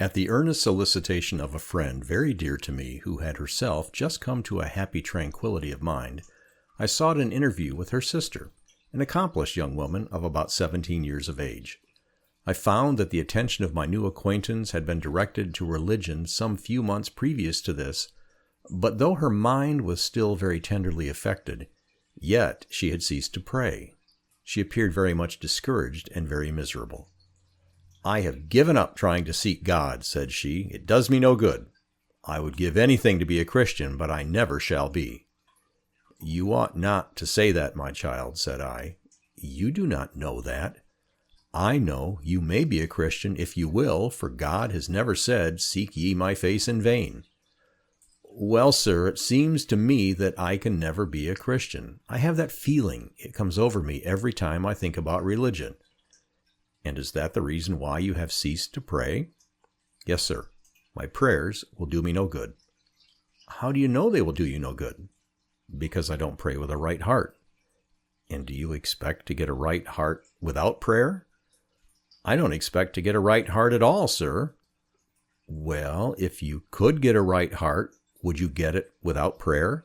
At the earnest solicitation of a friend very dear to me who had herself just come to a happy tranquility of mind, I sought an interview with her sister, an accomplished young woman of about 17 years of age. I found that the attention of my new acquaintance had been directed to religion some few months previous to this, but though her mind was still very tenderly affected, yet she had ceased to pray. She appeared very much discouraged and very miserable. "I have given up trying to seek God," said she. "It does me no good. I would give anything to be a Christian, but I never shall be." "You ought not to say that, my child," said I. "You do not know that. I know you may be a Christian if you will, for God has never said, 'Seek ye my face in vain.'" "Well, sir, it seems to me that I can never be a Christian. I have that feeling. It comes over me every time I think about religion." "And is that the reason why you have ceased to pray?" "Yes, sir. My prayers will do me no good." "How do you know they will do you no good?" "Because I don't pray with a right heart." "And do you expect to get a right heart without prayer?" "I don't expect to get a right heart at all, sir." "Well, if you could get a right heart, would you get it without prayer?"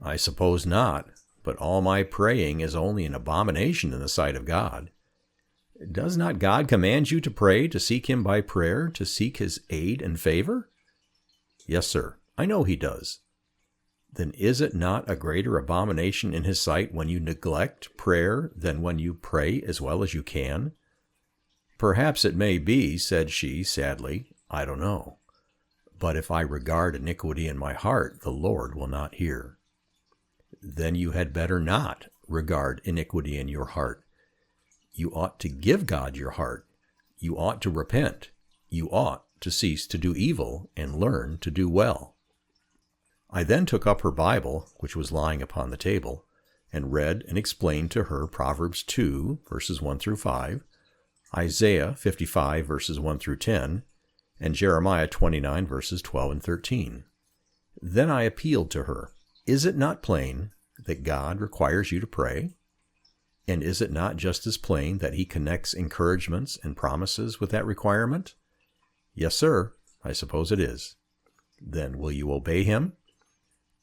"I suppose not, but all my praying is only an abomination in the sight of God." "Does not God command you to pray, to seek Him by prayer, to seek His aid and favor?" "Yes, sir, I know He does." "Then is it not a greater abomination in His sight when you neglect prayer than when you pray as well as you can?" "Perhaps it may be," said she sadly. "I don't know. But if I regard iniquity in my heart, the Lord will not hear." "Then you had better not regard iniquity in your heart. You ought to give God your heart. You ought to repent. You ought to cease to do evil and learn to do well." I then took up her Bible, which was lying upon the table, and read and explained to her Proverbs 2, verses 1 through 5, Isaiah 55, verses 1 through 10, and Jeremiah 29, verses 12 and 13. Then I appealed to her. Is it not plain that God requires you to pray? And is it not just as plain that He connects encouragements and promises with that requirement? "Yes, sir, I suppose it is." "Then will you obey Him?"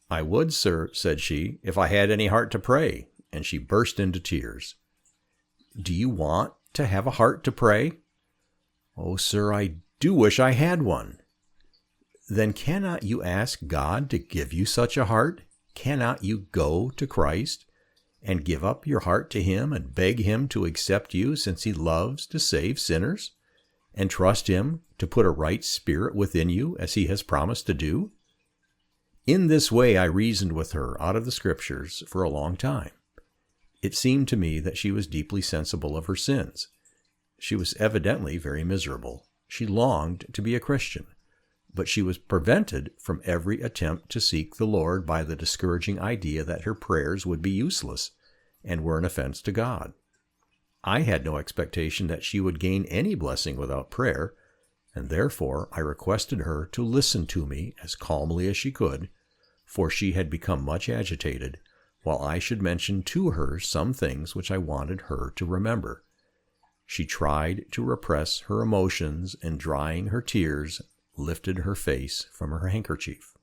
"I would, sir," said she, "if I had any heart to pray," and she burst into tears. "Do you want to have a heart to pray?" "Oh, sir, I do wish I had one." "Then cannot you ask God to give you such a heart? Cannot you go to Christ and give up your heart to Him and beg Him to accept you, since He loves to save sinners, and trust Him to put a right spirit within you as He has promised to do?" In this way I reasoned with her out of the Scriptures for a long time. It seemed to me that she was deeply sensible of her sins. She was evidently very miserable. She longed to be a Christian, but she was prevented from every attempt to seek the Lord by the discouraging idea that her prayers would be useless and were an offense to God. I had no expectation that she would gain any blessing without prayer, and therefore I requested her to listen to me as calmly as she could, for she had become much agitated, while I should mention to her some things which I wanted her to remember. She tried to repress her emotions, and drying her tears, lifted her face from her handkerchief.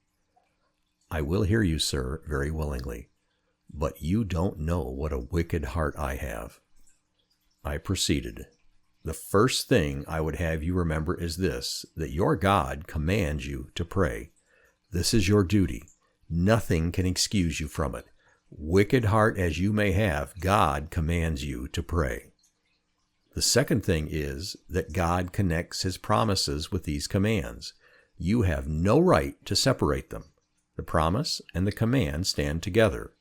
"I will hear you, sir, very willingly, but you don't know what a wicked heart I have." I proceeded. "The first thing I would have you remember is this, that your God commands you to pray. This is your duty. Nothing can excuse you from it. Wicked heart as you may have, God commands you to pray. The second thing is that God connects His promises with these commands. You have no right to separate them. The promise and the command stand together.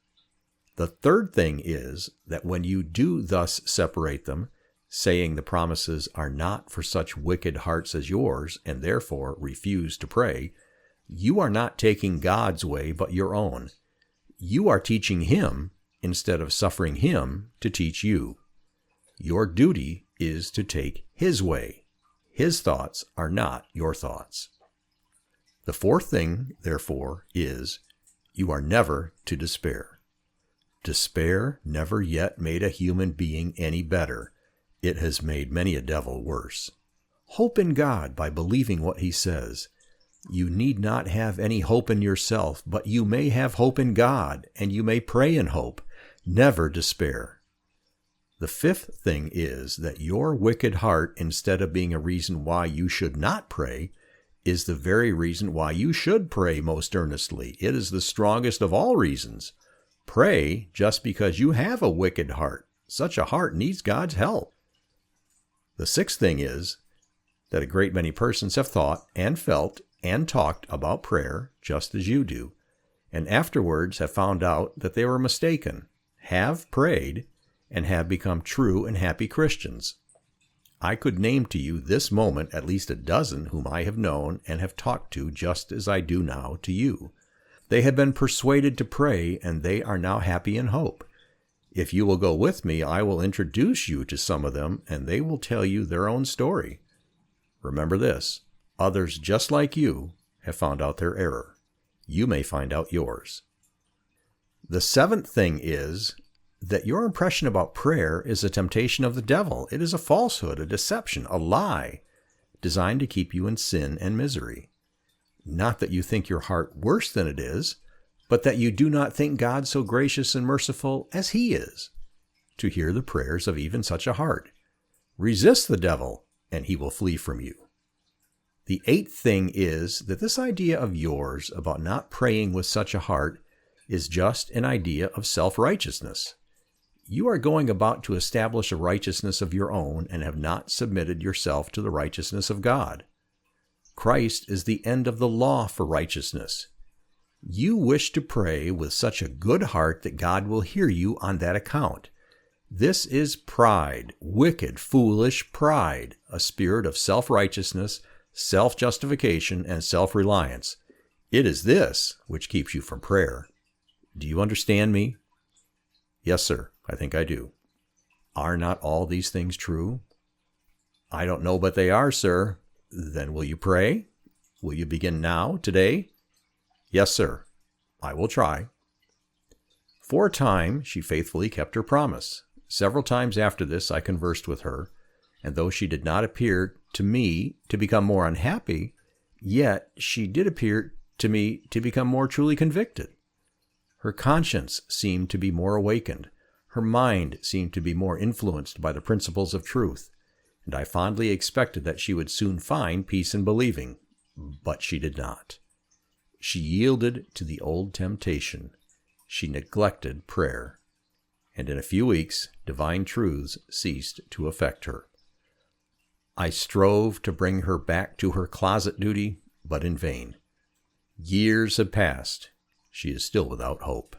The third thing is that when you do thus separate them, saying the promises are not for such wicked hearts as yours, and therefore refuse to pray, you are not taking God's way but your own. You are teaching Him instead of suffering Him to teach you. Your duty is to take His way. His thoughts are not your thoughts. The fourth thing, therefore, is you are never to despair. Despair never yet made a human being any better. It has made many a devil worse. Hope in God by believing what He says. You need not have any hope in yourself, but you may have hope in God, and you may pray in hope. Never despair. The fifth thing is that your wicked heart, instead of being a reason why you should not pray, is the very reason why you should pray most earnestly. It is the strongest of all reasons. Pray just because you have a wicked heart. Such a heart needs God's help. The sixth thing is that a great many persons have thought and felt and talked about prayer just as you do, and afterwards have found out that they were mistaken, have prayed, and have become true and happy Christians. I could name to you this moment at least a dozen whom I have known and have talked to just as I do now to you. They have been persuaded to pray, and they are now happy in hope. If you will go with me, I will introduce you to some of them, and they will tell you their own story. Remember this, others just like you have found out their error. You may find out yours. The seventh thing is that your impression about prayer is a temptation of the devil. It is a falsehood, a deception, a lie, designed to keep you in sin and misery. Not that you think your heart worse than it is, but that you do not think God so gracious and merciful as He is, to hear the prayers of even such a heart. Resist the devil, and he will flee from you. The eighth thing is that this idea of yours about not praying with such a heart is just an idea of self-righteousness. You are going about to establish a righteousness of your own and have not submitted yourself to the righteousness of God. Christ is the end of the law for righteousness. You wish to pray with such a good heart that God will hear you on that account. This is pride, wicked, foolish pride, a spirit of self-righteousness, self-justification, and self-reliance. It is this which keeps you from prayer. Do you understand me? Yes, sir, I think I do. Are not all these things true? I don't know, but they are, sir. Then will you pray? Will you begin now, today? Yes, sir. I will try. For a time, she faithfully kept her promise. Several times after this, I conversed with her, and though she did not appear to me to become more unhappy, yet she did appear to me to become more truly convicted. Her conscience seemed to be more awakened. Her mind seemed to be more influenced by the principles of truth, and I fondly expected that she would soon find peace in believing, but she did not. She yielded to the old temptation. She neglected prayer, and in a few weeks, divine truths ceased to affect her. I strove to bring her back to her closet duty, but in vain. Years have passed. She is still without hope.